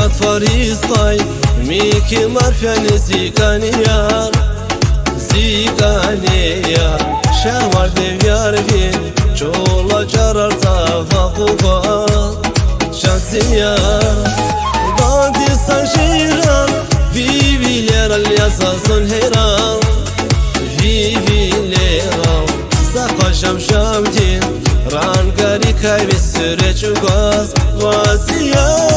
Mat faristaj Miki marfjani zikanijar Zikanijar Shemar devjar vin Qolla qarar zafa kuval Shansijar Badi san shiran Viviler alyasa son heran Viviler Safa sham din Rangari kaybi süreç ugaz Vasiyar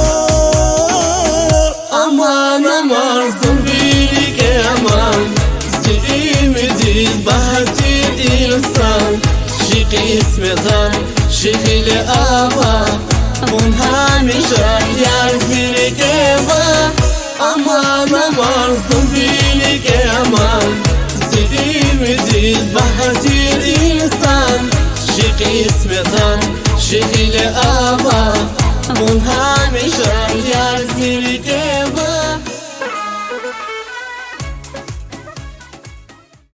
Aman aman zumbilik aman Zilimidiz bahatir insan Şık ismetan şık ile ava Bun hamişa yar zirik eva Aman aman zumbilik aman Zilimidiz bahatir insan Şık ismetan şık ile ava Bun hamişa yar zirik